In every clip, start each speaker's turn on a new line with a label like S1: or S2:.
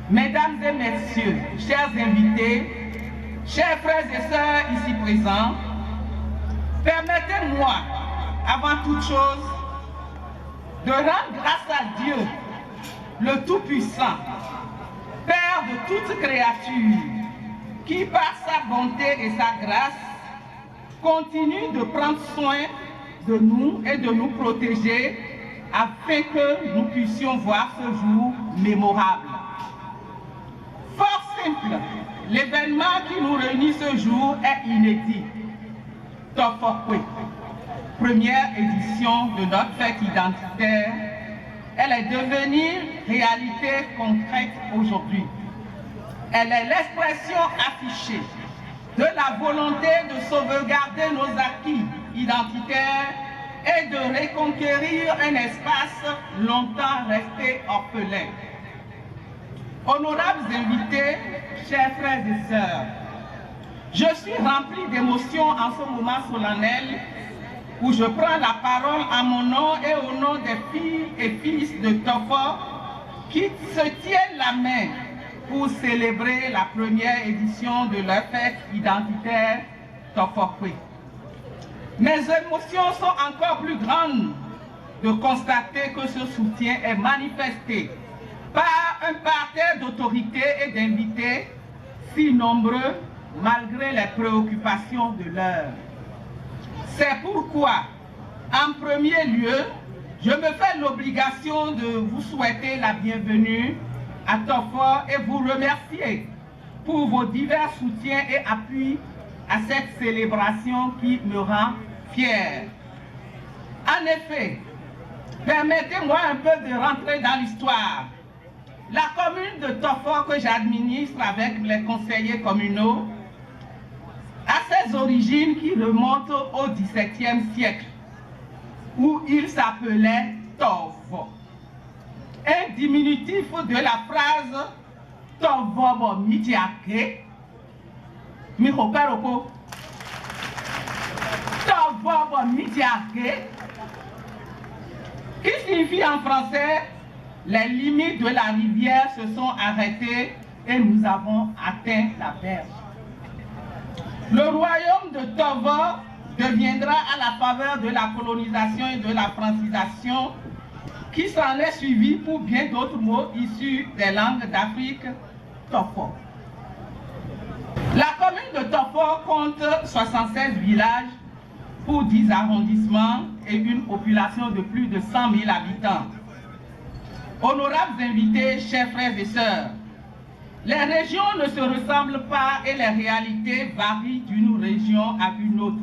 S1: Mesdames et messieurs, chers invités, chers frères et sœurs ici présents, permettez-moi, avant toute chose, de rendre grâce à Dieu, le Tout-Puissant, Père de toute créature, qui par sa bonté et sa grâce continue de prendre soin de nous et de nous protéger afin que nous puissions voir ce jour mémorable. Fort simple, l'événement qui nous réunit ce jour est inédit. Tofokwe, première édition de notre fête identitaire, elle est devenue réalité concrète aujourd'hui. Elle est l'expression affichée de la volonté de sauvegarder nos acquis identitaires et de reconquérir un espace longtemps resté orphelin. Honorables invités, chers frères et sœurs, je suis rempli d'émotions en ce moment solennel où je prends la parole à mon nom et au nom des filles et fils de Tofo qui se tiennent la main pour célébrer la première édition de leur fête identitaire Tofokwe. Mes émotions sont encore plus grandes de constater que ce soutien est manifesté par un parterre d'autorités et d'invités si nombreux malgré les préoccupations de l'heure. C'est pourquoi, en premier lieu, je me fais l'obligation de vous souhaiter la bienvenue à Tofo et vous remercier pour vos divers soutiens et appuis à cette célébration qui me rend fier. En effet, permettez-moi un peu de rentrer dans l'histoire. La commune de Tofo que j'administre avec les conseillers communaux a ses origines qui remontent au XVIIe siècle, où il s'appelait Tofo. Un diminutif de la phrase Tovobo Midiake, Mihoperoko, Tovobo Midiake, qui signifie en français les limites de la rivière se sont arrêtées et nous avons atteint la berge. Le royaume de Tovo deviendra à la faveur de la colonisation et de la francisation qui s'en est suivi pour bien d'autres mots issus des langues d'Afrique, Tofo. La commune de Tofo compte 76 villages pour 10 arrondissements et une population de plus de 100 000 habitants. Honorables invités, chers frères et sœurs, les régions ne se ressemblent pas et les réalités varient d'une région à une autre.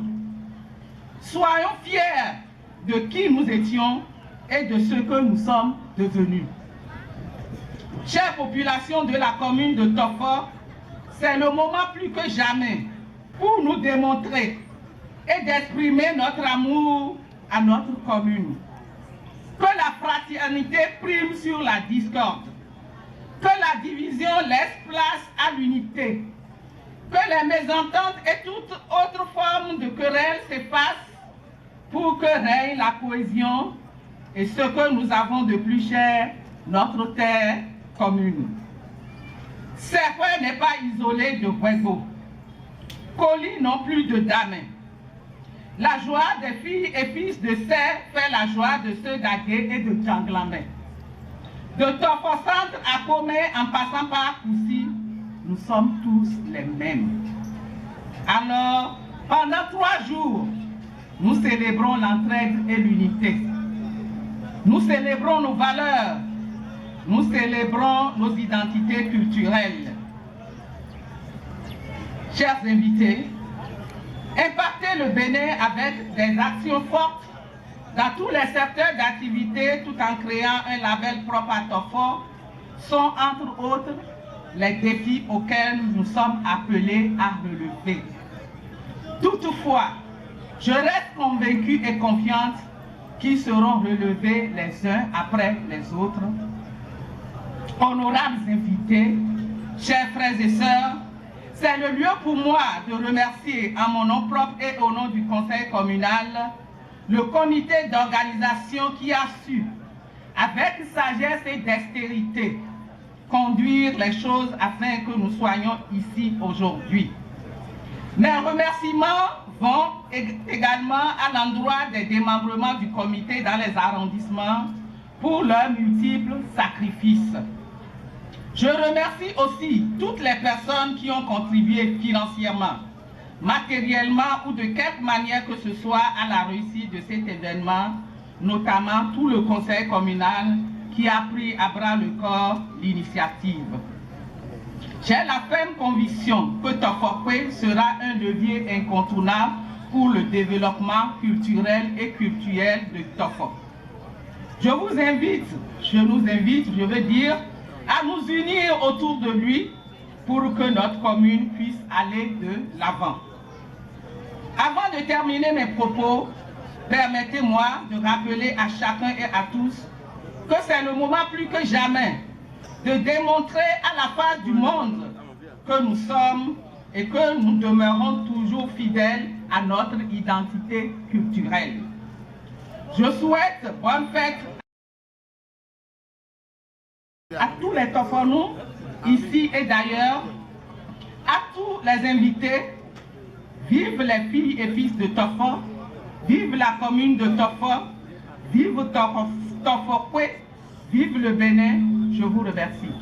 S1: Soyons fiers de qui nous étions et de ce que nous sommes devenus. Chère population de la commune de Tofo, c'est le moment plus que jamais pour nous démontrer et d'exprimer notre amour à notre commune. Que la fraternité prime sur la discorde, que la division laisse place à l'unité, que les mésententes et toute autre forme de querelle s'effacent pour que règne la cohésion et ce que nous avons de plus cher, notre terre commune. Serpent n'est pas isolé de Wego, Koli non plus de Damé. La joie des filles et fils de Serre fait la joie de ceux d'Agué et de Djanglamé. De Tofo Centre à Komé en passant par Koussi, nous sommes tous les mêmes. Alors, pendant 3 jours, nous célébrons l'entraide et l'unité. Nous célébrons nos valeurs. Nous célébrons nos identités culturelles. Chers invités, impacter le Bénin avec des actions fortes dans tous les secteurs d'activité tout en créant un label propre à Tofo sont entre autres les défis auxquels nous sommes appelés à relever. Toutefois, je reste convaincue et confiante qu'ils seront relevés les uns après les autres. Honorables invités, chers frères et sœurs, c'est le lieu pour moi de remercier en mon nom propre et au nom du conseil communal le comité d'organisation qui a su, avec sagesse et dextérité, conduire les choses afin que nous soyons ici aujourd'hui. Mes remerciements vont également à l'endroit des démembrements du comité dans les arrondissements pour leurs multiples sacrifices. Je remercie aussi toutes les personnes qui ont contribué financièrement, matériellement ou de quelque manière que ce soit à la réussite de cet événement, notamment tout le conseil communal qui a pris à bras le corps l'initiative. J'ai la ferme conviction que Tofokwe sera un levier incontournable pour le développement culturel et culturel de Tofok. Je nous invite, je veux dire, à nous unir autour de lui pour que notre commune puisse aller de l'avant. Avant de terminer mes propos, permettez-moi de rappeler à chacun et à tous que c'est le moment plus que jamais de démontrer à la face du monde que nous sommes et que nous demeurons toujours fidèles à notre identité culturelle. Je souhaite bonne fête à tous les Tofonous, ici et d'ailleurs, à tous les invités. Vive les filles et fils de Tofo, vive la commune de Tofo, vive Tofokwe, vive le Bénin. Je vous remercie.